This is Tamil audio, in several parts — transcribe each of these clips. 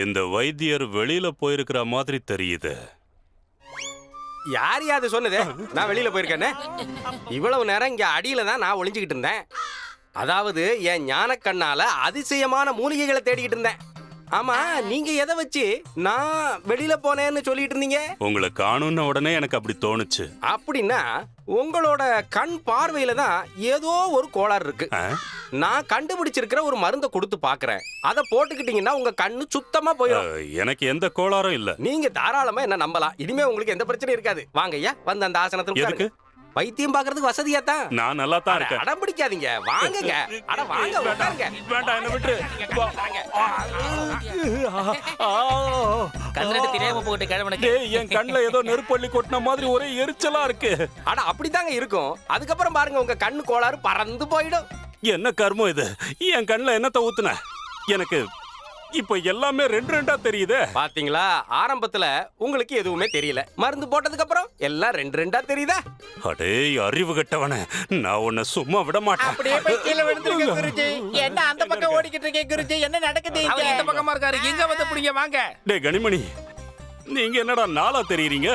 இந்த வைத்தியர் வெளியில போயிருக்கிற மாதிரி தெரியுது. யார் யாது சொன்னது நான் வெளியில போயிருக்கேன்னு? இவ்வளவு நேரம் இங்க அடியில தான் நான் ஒளிஞ்சுக்கிட்டு இருந்தேன். அதாவது என் ஞான கண்ணால அதிசயமான மூலிகைகளை தேடிக்கிட்டு இருந்தேன். ஆமா, நீங்க எதை வச்சு நான் வெளியில போனேன்னு சொல்லிட்டு இருந்தீங்க? உங்களை காணும்னு உடனே எனக்கு அப்படி தோணுச்சு. அப்படின்னா உங்களோட கண் பார்வையில தான் ஏதோ ஒரு கோளாறு இருக்கு. நான் கண்டுபிடிச்சிருக்கிற ஒரு மருந்தை கொடுத்து பாக்குறேன். அதை போட்டுக்கிட்டீங்கன்னா உங்க கண்ணு சுத்தமா போயிடும். எனக்கு எந்த கோளாறும் இல்ல. நீங்க தாராளமா என்ன நம்பலாம். இனிமே உங்களுக்கு எந்த பிரச்சனையும் இருக்காது. வாங்க ஐயா, வந்து அந்த ஆசனத்துக்கு எதுக்கு? வைத்தியம் பாக்குறதுக்கு வசதியா தான். நான் நல்லா தான் இருக்கேன். அடம் பிடிக்காதீங்க, வாங்குங்க. அட வாங்க, உட்காருங்க. வேண்டாம், என்ன விட்டு. கண்ணு தெரியாம போட்டு கிழவனுக்கு என் கண்ணுல ஏதோ நெருப்பள்ளி கொட்டின மாதிரி ஒரே எரிச்சலா இருக்கு. அட அப்படிதாங்க இருக்கும். அதுக்கப்புறம் பாருங்க, உங்க கண்ணு கோளாறு பறந்து போயிடும். என்ன கர்மம் இது? என் கண்ணுல என்னத்த ஊத்துன? எனக்கு இப்ப எல்லாமே ரெண்டு ரெண்டா தெரியுது. பாத்தீங்களா, ஆரம்பத்துல உங்களுக்கு எதுவுமே தெரியல. மருந்து போட்டதுக்கு அப்புறம் எல்லாம் ரெண்டு ரெண்டா தெரியுதா? அடே அறிவு கட்டவன, நான் உன்னை சும்மா விட மாட்டேன். அப்படியே போய் கீழே விழுந்துருங்க குருஜி. என்ன அந்த பக்கம் ஓடிக்கிட்டு இருக்கே குருஜி? என்ன நடக்குது? அவர் இந்த பக்கமா இருக்காரு. எங்க வந்து புடிங்க வாங்க. டே கனிமணி, நீங்க என்னடா நாளா தெரியுறீங்க?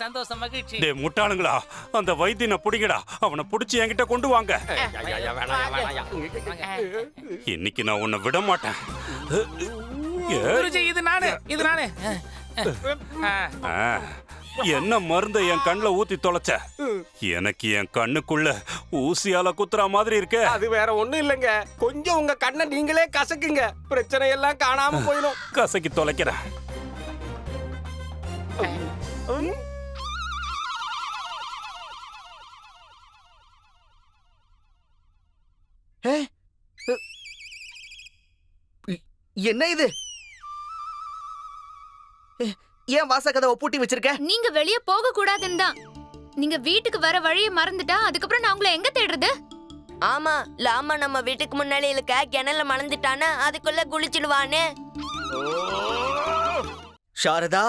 சந்தோஷம், மகிழ்ச்சி. டே முட்டாளுங்களா, அந்த வைத்தியனை புடிங்கடா. அவனை புடிச்சு என்கிட்ட கொண்டு வாங்க. இன்னைக்கு நான் உன்னை விட மாட்டேன். குருஜி, இது நானு. என்ன மருந்த என் கண்ணுல ஊத்தி தொலைச்ச? எனக்கு என் கண்ணுக்குள்ள ஊசியால குத்துற மாதிரி இருக்க. அது வேற ஒண்ணும் இல்லைங்க. கொஞ்சம் உங்க கண்ணை நீங்களே கசக்குங்க, பிரச்சனை எல்லாம் காணாம போயிடும். கசக்கி தொலைக்கிறேன். என்ன இது? ஏன் வாசக்கதவை பூட்டி வச்சிருக்க? நீங்க வெளிய போக கூடாதுன்னு தான். நீங்க வீட்டுக்கு வர வழியை மறந்துட்டா அதுக்கப்புறம் நான் உங்களை எங்க தேடுறது? ஆமா, லாமா நம்ம வீட்டுக்கு முன்னாடி இருக்க கிணல்ல மலர்ந்துட்டானா அதுக்குள்ள குளிச்சிடுவானே. சாரதா,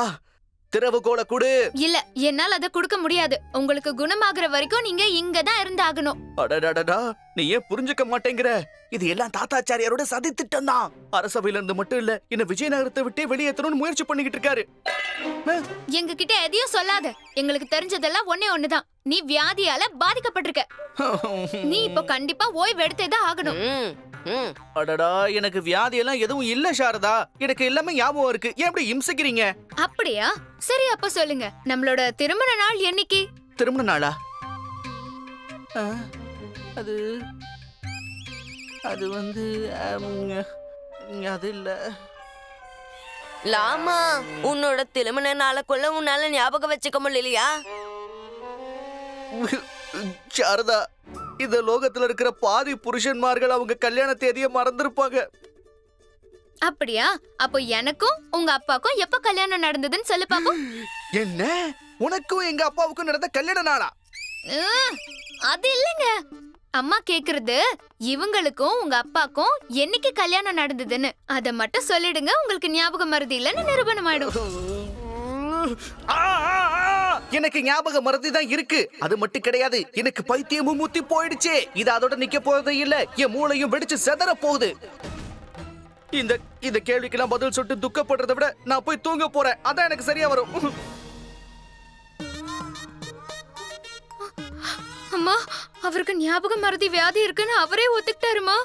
திறவுகோல குடு. இல்ல, என்னால அதை கொடுக்க முடியாது. உங்களுக்கு குணமாகற வரைக்கும் நீங்க இங்க தான் இருந்தாகணும். அடடடடா, நீ ஏன் புரிஞ்சுக்க மாட்டேங்கிற? இது எல்லாம் தாத்தாச்சாரியாரோட சதி திட்டம் தான். அரசவையில இருந்து மட்டும் இல்ல, என்ன விஜயநகரத்தை விட்டே வெளியேற்றணும்னு முயற்சி பண்ணிக்கிட்டு இருக்காரு. எங்க கிட்ட எதையும் சொல்லாத. எங்களுக்கு தெரிஞ்சதெல்லாம் ஒன்னே ஒண்ணுதான். நீ வியாதியால பாதிக்கப்பட்டிருக்க. நீ இப்ப கண்டிப்பா ஓய்வு எடுத்தேதான் ஆகணும். அடடா, எனக்கு வியாதி எல்லாம் எதுவும் இல்ல சாரதா. எனக்கு எல்லாமே ஞாபகம் இருக்கு. ஏன் இப்படி இம்சிக்கிறீங்க? அப்படியா? சரி, அப்ப சொல்லுங்க, நம்மளோட திருமண நாள் என்னைக்கு? திருமண நாளா? அது அது வந்து அது இல்ல. லாமா, உன்னோட திருமண நாளுக்குள்ள உன்னால ஞாபகம் வச்சுக்க முடியலையா? சாரதா, இந்த லோகத்துல இருக்கிற பாதி புருஷன்மார்கள் அவங்க கல்யாண தேதியை மறந்துருப்பாங்க. அப்படியா? அப்போ எனக்கும் உங்க அப்பாக்கும் எப்ப கல்யாணம் நடந்ததுன்னு சொல்லு பாப்போம். என்ன, உனக்கும் எங்க அப்பாவுக்கும் நடந்த கல்யாண நாளா? அது இல்லங்க. அம்மா கேக்குறது இவங்களுக்கும் உங்க அப்பாக்கும் என்னைக்கு கல்யாணம் நடந்ததுன்னு. அத மட்டும் சொல்லிடுங்க, உங்களுக்கு ஞாபகம் மறதி இல்லன்னு நிரூபணம் ஆயிடும். எனக்கு ஞாபக மறதி தான் இருக்கு. அது மட்டும் கிடையாது, எனக்கு பைத்தியமும் முத்தி போயிடுச்சு. இது அதோட நிக்க போறதே இல்ல, என் மூளையும் வெடிச்சு செதற போகுது. இந்த கேள்விக்கெல்லாம் பதில் சொல்லிட்டு துக்கப்படுறதை விட நான் போய் தூங்க போறேன். அதான் எனக்கு சரியா வரும். அம்மா, அவருக்கு ஞாபக மறதி வியாதி இருக்குன்னு அவரே ஒத்துக்கிட்டாருமா?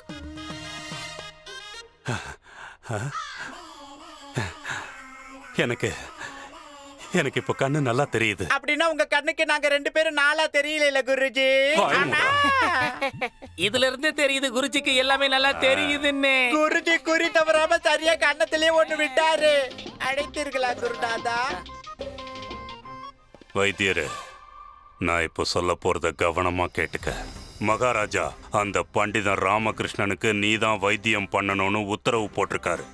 எனக்கு எனக்கு இப்ப கண்ணு நல்லா தெரியுது. அப்படின்னா உங்க கண்ணுக்கு நாங்க ரெண்டு பேரும் நாளா தெரியல குருஜி. இதுல இருந்து தெரியுது குருஜிக்கு எல்லாமே நல்லா தெரியுதுன்னு. குருஜி குறி தவறாம சரியா கண்ணத்திலே ஒண்ணு விட்டாரு. அழைத்தீர்களா குருநாதா? வைத்தியரு, நான் இப்போ சொல்ல போறத கவனமா கேட்டுக்க. மகாராஜா அந்த பண்டிதன் ராமகிருஷ்ணனுக்கு நீதான் வைத்தியம் பண்ணணும்னு உத்தரவு போட்டிருக்காரு.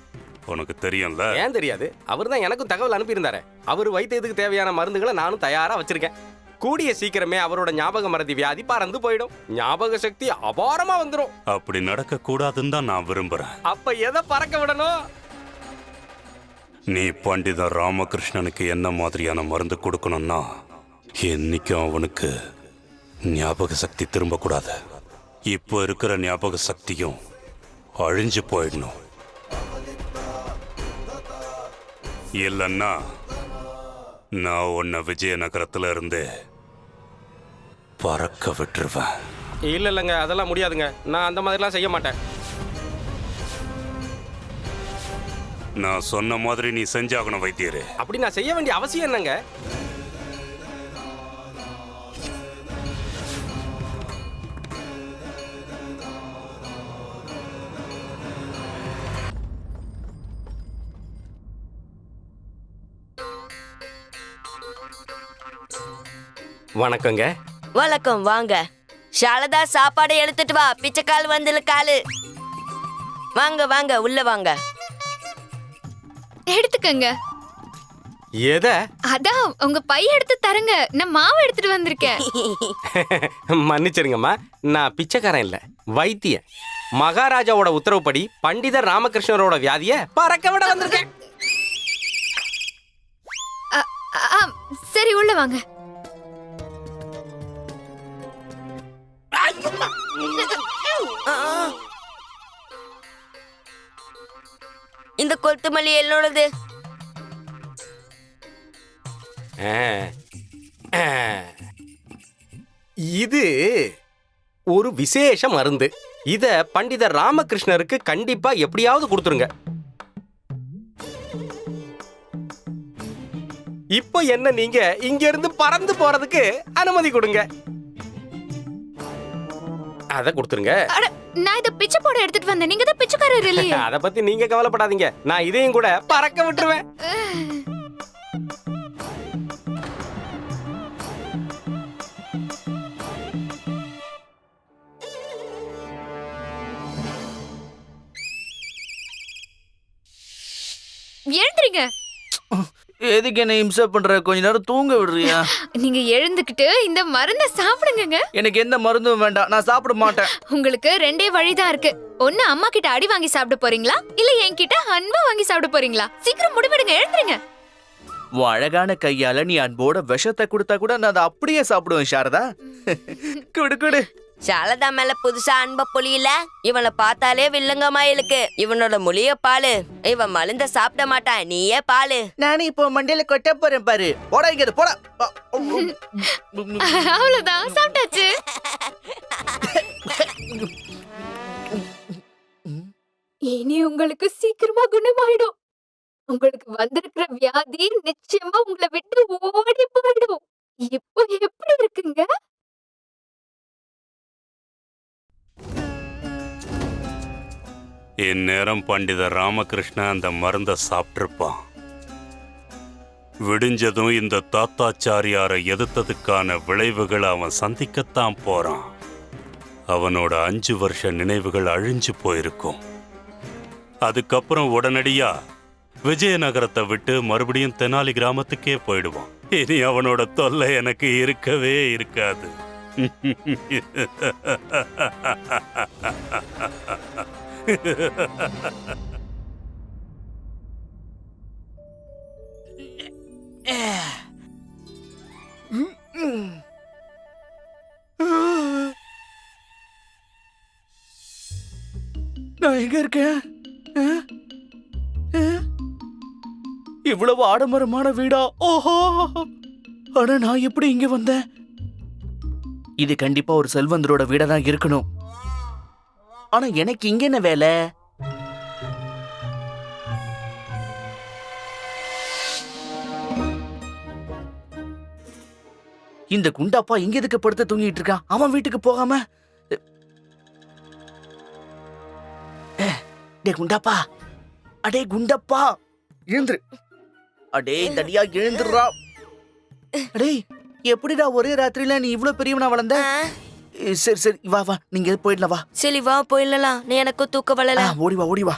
உனக்கு தெரியும்ல? ஏன் தெரியாது? அவர் தான் எனக்கும் தகவல் அனுப்பியிருந்தாரு. அவர் வைத்தியத்துக்கு தேவையான மருந்துகளை நானும் தயாரா வச்சிருக்கேன். கூடிய சீக்கிரமே அவரோட ஞாபக மறதி வியாதி பறந்து போயிடும். ஞாபக சக்தி அபாரமா வந்துடும். அப்படி நடக்க கூடாதுன்னு தான் நான் விரும்புறேன். அப்ப எதை பறக்க விடணும்? நீ பண்டிதன் ராமகிருஷ்ணனுக்கு என்ன மாதிரியான மருந்து கொடுக்கணும்னா, என்னைக்கும் அவனுக்கு ஞாபக சக்தி திரும்ப கூடாது. இப்போ இருக்கிற ஞாபக சக்தியும் அழிஞ்சு போயிடணும். இல்லைன்னா நான் உன்னை விஜயநகரத்துல இருந்து பறக்க விட்டுருவேன். இல்லைங்க அதெல்லாம் முடியாதுங்க. நான் அந்த மாதிரிலாம் செய்ய மாட்டேன். நான் சொன்ன மாதிரி நீ செஞ்சாகணும் வைத்தியரே. அப்படி நான் செய்ய வேண்டிய அவசியம் என்னங்க? வணக்கங்க. வணக்கம், வாங்க. சாரதா, சாப்பாடு எடுத்துட்டு வா. பிச்சைக்கால் வந்துல காலு. வாங்க வாங்க, உள்ள வாங்க. எடுத்துக்கங்க. எத? அதான் உங்க பைய எடுத்து தரங்க. நான் மாவு எடுத்துட்டு வந்திருக்கேன். மன்னிச்சிருங்கம்மா, நான் பிச்சைக்காரன் இல்ல, வைத்தியன். மகாராஜாவோட உத்தரவுப்படி பண்டிதர் ராமகிருஷ்ணரோட வியாதிய பறக்க விட வந்திருக்கேன். சரி, உள்ள வாங்க. இந்த கொத்துமல்லி என்னோடது. இது ஒரு விசேஷ மருந்து. இத பண்டிதர் ராமகிருஷ்ணருக்கு கண்டிப்பா எப்படியாவது கொடுத்துருங்க. இப்போ என்ன, நீங்க இங்க இருந்து பறந்து போறதுக்கு அனுமதி கொடுங்க. அத கொடுத்துருங்க. அட, நான் இத பிச்சை போட எடுத்துட்டு வந்தேன். நீங்க தான் பிச்சைக்காரர் இல்லையா? அத பத்தி நீங்க கவலைப்படாதீங்க, நான் இதையும் கூட பறக்க விட்டுருவேன். எழுந்துறீங்க. எதுக்கு என்ன இம்சை பண்ற? கொஞ்ச நேரம் தூங்க விடுறியா? நீங்க எழுந்துக்கிட்டு இந்த மருந்தை சாப்பிடுங்க. எனக்கு எந்த மருந்தும் வேண்டாம், நான் சாப்பிட மாட்டேன். உங்களுக்கு ரெண்டே வழிதான் இருக்கு. ஒண்ணு அம்மா கிட்ட அடி வாங்கி சாப்பிட போறீங்களா, இல்ல என்கிட்ட அன்பா வாங்கி சாப்பிட போறீங்களா? சீக்கிரம் முடிவெடுங்க, எழுந்துருங்க. உன் அழகான கையால நீ அன்போட விஷத்தை கொடுத்தா கூட நான் அதை அப்படியே சாப்பிடுவேன் சாரதா. குடு குடு. சாரதா மேல புதுசா அன்ப பொழியில. இவனை பார்த்தாலே வில்லங்கமா இருக்கு. இவனோட மொழிய பாலு. இவன் மருந்த சாப்பிட மாட்டான், நீயே பாலு. நானே இப்போ மண்டையில கொட்ட போறேன் பாரு. போடா இங்க, போடா. அவ்வளவுதான், சாப்பிட்டாச்சு. இனி உங்களுக்கு சீக்கிரமா குணமாயிடும். உங்களுக்கு வந்திருக்கிற வியாதி நிச்சயமா உங்களை விட்டு ஓடி போயிடும். இப்போ எப்படி இருக்குங்க? இந்நேரம் பண்டிதர் ராமகிருஷ்ணன் அந்த மருந்தை சாப்பிட்டிருப்பான். விடிஞ்சதும் இந்த தாத்தாச்சாரியாரை எதிர்த்ததுக்கான விளைவுகளை அவன் சந்திக்கத்தான் போறான். அவனோட 5 வருஷ நினைவுகள் அழிஞ்சு போயிருக்கும். அதுக்கப்புறம் உடனடியா விஜயநகரத்தை விட்டு மறுபடியும் தெனாலி கிராமத்துக்கே போயிடுவான். இனி அவனோட தொல்லை எனக்கு இருக்கவே இருக்காது. நான் எங்க இருக்கேன்? இவ்வளவு ஆடம்பரமான வீடா? ஓஹோ! ஆனா நான் எப்படி இங்க வந்தேன்? இது கண்டிப்பா ஒரு செல்வந்தரோட வீடா தான் இருக்கணும். ஆனா எனக்கு இங்க என்ன வேலை? இந்த குண்டாப்பா இங்க எதுக்கு படுத்து தூங்கிட்டு இருக்கான்? அவன் வீட்டுக்கு போகாம. டே குண்டாப்பா, அடே குண்டப்பா, எழுந்துரு. அடே தடியா, எழுந்துடுறா. அடே, எப்படிடா ஒரே ராத்திரியில நீ இவ்வளவு பெரியவனா வளர்ந்த? சரி சரி, வா வா, நீங்க போயிடலாம், வா. சரி வா, போயிடலாம். நீ எனக்கு தூக்க வரல. ஓடி வா, ஓடி வா.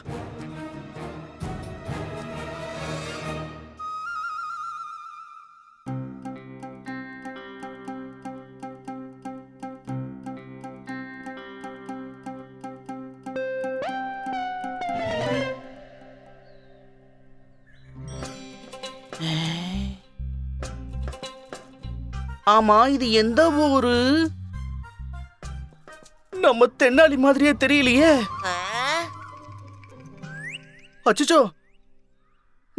ஆமா, இது எந்த ஊரு? நம்ம தென்னாலி மாதிரியே தெரியலையே. அச்சச்சோ,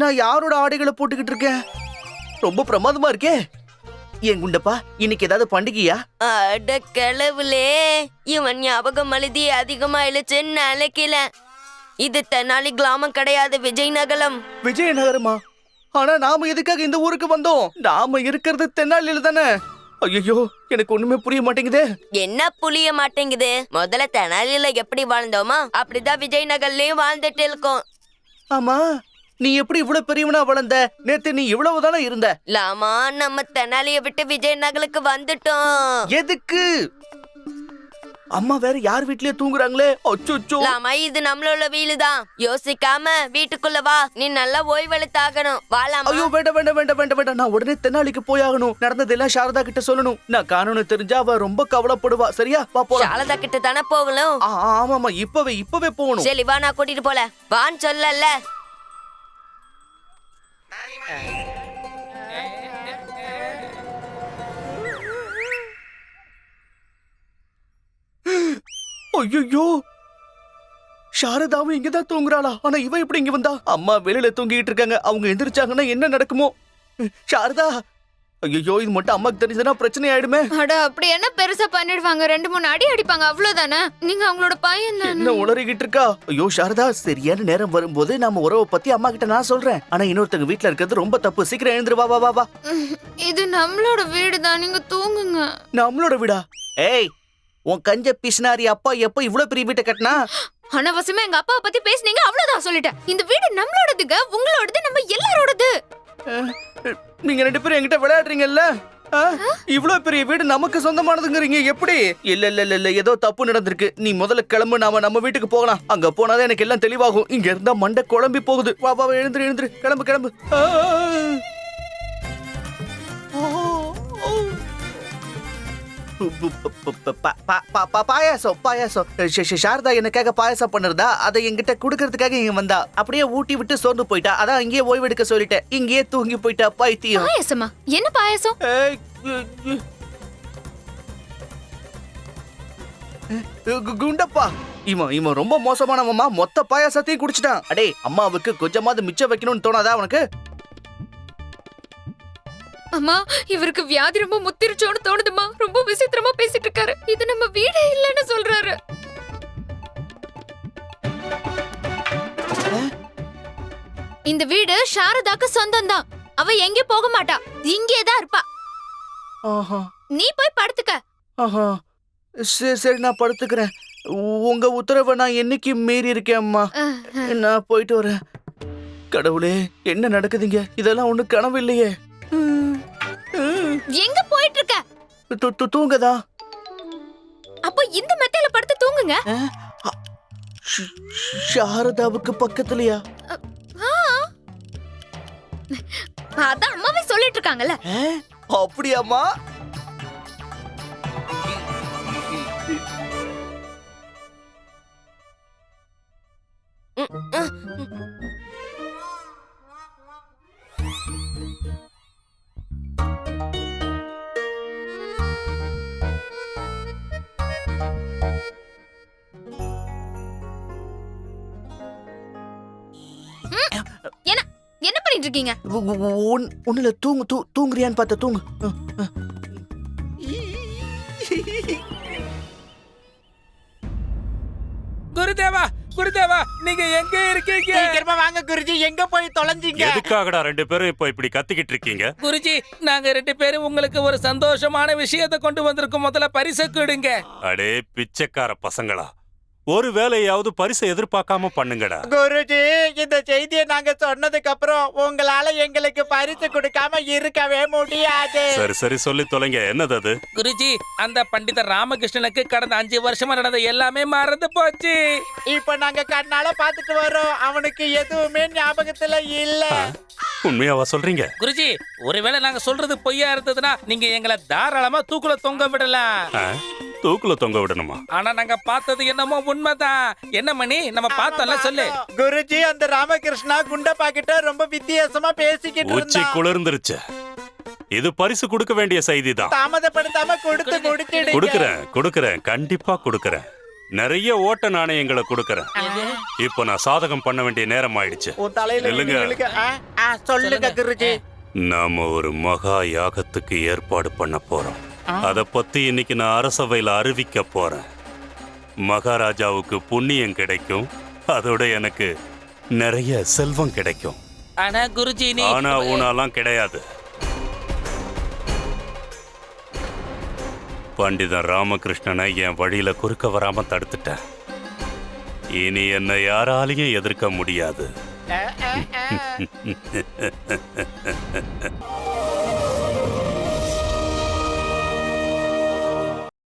நான் யாரோட ஆடைகளை போட்டுக்கிட்டு இருக்கேன்? ரொம்ப பிரமாதமா இருக்கே. ஏன் குண்டப்பா, இன்னைக்கு ஏதாவது பண்டிகையா? அட கிளவுலே, இவன் ஞாபகம் மழுதி அதிகமாயிடுச்சுன்னு நினைக்கல. இது தெனாலி கிராமம் கிடையாது, விஜயநகரம். விஜயநகரமா? ஆனா நாம எதுக்காக இந்த ஊருக்கு வந்தோம்? நாம இருக்கிறது தென்னாலியில தானே. ஐயோ, எனக்கு ஒண்ணுமே புரிய மாட்டேங்குதே. என்ன புரிய மாட்டேங்குது? முதல்ல தெனாலியில எப்படி வாழ்ந்தோமா அப்படிதான் விஜயநகர்லயும் வாழ்ந்துட்டு இருக்கோம். ஆமா, நீ எப்படி இவ்வளவு பெரியவனா வளர்ந்த? நேத்து நீ இவ்வளவுதானே இருந்த. லாமா, நம்ம தெனாலிய விட்டு விஜயநகருக்கு வந்துட்டோம். எதுக்கு? அம்மா வேற யார் வீட்லயே தூங்குறாங்களே. அச்சோ. லாமா, இது நம்மளோட வீடுதான். யோசிக்காம வீட்டுக்குள்ள வா, நீ நல்லா ஓய்வெடுத்தாகணும். வாலாமா. ஐயோ, வேண்டாம். நான் உடனே தென்னாலிக்கு போயாகணும். நடந்ததெல்லாம் சாரதா கிட்ட சொல்லணும். நான் காணணும் தெரிஞ்சா அவ ரொம்ப கவலைப்படுவா. சரியா? வா போலாம். சாரதா கிட்ட தானே போகணும். ஆமாமா, இப்பவே போகணும். சரி வா, நான் கூட்டிட்டு போல. வான்னு சொல்லல. ஐயோ, சாரதாவும் இங்கதான் தூங்குறாளா? ஆனா இவ எப்படி இங்க வந்தா? அம்மா வெளியில தூங்கிட்டு இருக்காங்க. அவங்க எந்திரிச்சாங்கன்னா என்ன நடக்குமோ? சாரதா, ஐயோ, இது மட்டும் அம்மாக்கு தெரிஞ்சதுன்னா பிரச்சனை ஆயிடுமே. அட, அப்படி என்ன பெருசா பண்ணிடுவாங்க? 2-3 அடி அடிப்பாங்க, அவ்வளவுதானே. நீங்க அவங்களோட பையன் தானே. என்ன உளறிக்கிட்டு இருக்கா? ஐயோ சாரதா, சரியான நேரம் வரும்போது நம்ம உறவை பத்தி அம்மா கிட்ட நான் சொல்றேன். ஆனா இன்னொருத்தங்க வீட்ல இருக்கிறது ரொம்ப தப்பு. சீக்கிரம் எழுந்துரு. வா. இது நம்மளோட வீடு தான், நீங்க தூங்குங்க. நம்மளோட வீடா? ஏய், உன் கஞ்ச பிசினாரி அப்பா எப்ப இவ்வளவு பெரிய வீட்டை கட்டினா? அனவசியமா எங்க அப்பாவை பத்தி பேசுனீங்க, அவ்வளவுதான் சொல்லிட்டேன். இந்த வீடு நம்மளோடதுங்க, உங்களோடது, நம்ம எல்லாரோடது. நீங்க 2 பேரும் என்கிட்ட விளையாடுறீங்கல்ல? இவ்வளவு பெரிய வீடு நமக்கு சொந்தமானதுங்கிறீங்க எப்படி? இல்ல, ஏதோ தப்பு நடந்திருக்கு. நீ முதல்ல கிளம்பு, நாம நம்ம வீட்டுக்கு போகலாம். அங்க போனாதான் எனக்கு எல்லாம் தெளிவாகும். இங்க இருந்தா மண்டை குழம்பி போகுது. வா, எழுந்துரு, கிளம்பு. பாயாசம். சாரதா எனக்காக பாயாசம் பண்ணுறதா, அதை என்கிட்ட குடுக்கறதுக்காக இங்க வந்தா. அப்படியே ஊட்டி விட்டு சோர்ந்து போயிட்டா. அதான் இங்கேயே ஓய்வெடுக்க சொல்லிட்டேன். இங்கேயே தூங்கி போயிட்டா. பைத்தியம். பாயாசமா? என்ன பாயாசம்? குண்டப்பா, இவன் ரொம்ப மோசமானவமா. மொத்த பாயாசத்தையும் குடிச்சிட்டான். அடே, அம்மாவுக்கு கொஞ்சமாவது மிச்சம் வைக்கணும்னு தோணாதா உனக்கு? அம்மா, இவருக்கு வியாதி ரொம்ப முத்திருச்சோன்னு தோணுதுமா. ரொம்ப விசித்திரமா பேசிட்டு இருக்காரு. இது நம்ம வீடே இல்லைன்னு சொல்றாரு. இந்த வீடு சாரதாக்கு சொந்தம் தான். அவ எங்கே போக மாட்டா, இங்கே தான் இருப்பா. நீ போய் படுத்துக்க. சரி, நான் படுத்துக்கிறேன். உங்க உத்தரவை நான் என்னைக்கு மீறி இருக்கேன் அம்மா. நான் போயிட்டு வரேன். கடவுளே, என்ன நடக்குதுங்க? இதெல்லாம் ஒண்ணு கனவு இல்லையே. எங்க போயிட்டு இருக்க? தூங்கதா? அப்போ இந்த மெத்தையில படுத்து தூங்குங்க. சாரதாவுக்கு பக்கத்துலயா? அதான் அம்மாவே சொல்லிட்டு இருக்காங்கல்ல. அப்படியாம்மா? என்ன பண்ணிட்டு இருக்கீங்க? ஒண்ணுல தூங்குறியான்னு பார்த்த. தூங்கு. குருதேவா, நீங்க எங்க இருக்கீங்க? சீக்கிரமா வாங்க குருஜி, எங்க போய் தொலைஞ்சீங்க? எதுக்காகடா 2 பேரும் இப்போ இப்படி கத்திக்கிட்டு இருக்கீங்க? குருஜி, நாங்க 2 பேரும் உங்களுக்கு ஒரு சந்தோஷமான விஷயத்தை கொண்டு வந்திருக்கோம். முதல்ல பரிசு கொடுங்க. அடே பிச்சைக்கார பசங்களா, ஒரு வேலையாவது பரிசை எதிர்பார்க்காம பண்ணுங்கடா. குருஜி, இந்த செய்தியை நாங்க சொன்னதுக்கு அப்புறம் உங்களால எங்களுக்கு பரிசு கொடுக்காம இருக்கவே முடியாது. சரி சொல்லி தொலைங்க. என்னது அது? குருஜி, அந்த பண்டிதர் ராமகிருஷ்ணனுக்கு கடந்த 5 வருஷமா நடந்த எல்லாமே மறந்து போச்சு. இப்ப நாங்க கண்ணால பாத்துட்டு வரோம். அவனுக்கு எதுவுமே ஞாபகத்துல இல்ல. உண்மையாவா சொல்றீங்க? குருஜி, ஒருவேளை நாங்க சொல்றது பொய்யா இருந்ததுன்னா நீங்க எங்களை தாராளமா தூக்குல தொங்க விடலாம். தூக்குல தொங்க விடணுமா? ஆனா நாங்க பார்த்தது என்னமோ உண்மைதான். என்ன மணி, நம்ம பார்த்தோம்ல, சொல்லு. குருஜி, அந்த ராமகிருஷ்ணா குண்டப்பா கிட்ட ரொம்ப வித்தியாசமா பேசிக்கிட்டு உச்சி இருந்தான். குளிர்ந்துருச்சு. இது பரிசு கொடுக்க வேண்டிய செய்திதான். தாமதப்படுத்தாம கொடுத்து முடிச்சிடுங்க. கொடுக்கறேன், கண்டிப்பா கொடுக்கறேன். நிறைய ஓட்ட நாணயங்களை கொடுக்கறேன். இப்போ நான் சாதகம் பண்ண வேண்டிய நேரம் ஆயிடுச்சு. உன் தலையில இல்லைங்க. இழுக்க. சொல்லுங்க குருஜி. நாம ஒரு மகா யாகத்துக்கு ஏற்பாடு பண்ண போறோம். அத பத்தி இன்னைக்கு நான் அரசவையில அறிவிக்க போறேன். மகாராஜாவுக்கு புண்ணியம் கிடைக்கும், அதோட எனக்கு நிறைய செல்வம் கிடைக்கும். ஆனா குருஜி நீ ஆனா ஊனாலாம் கிடையாது. பண்டிதன் ராமகிருஷ்ணனை என் வழியில குறுக்க வராம தடுத்துட்டேன். இனி என்னை யாராலையும் எதிர்க்க முடியாது.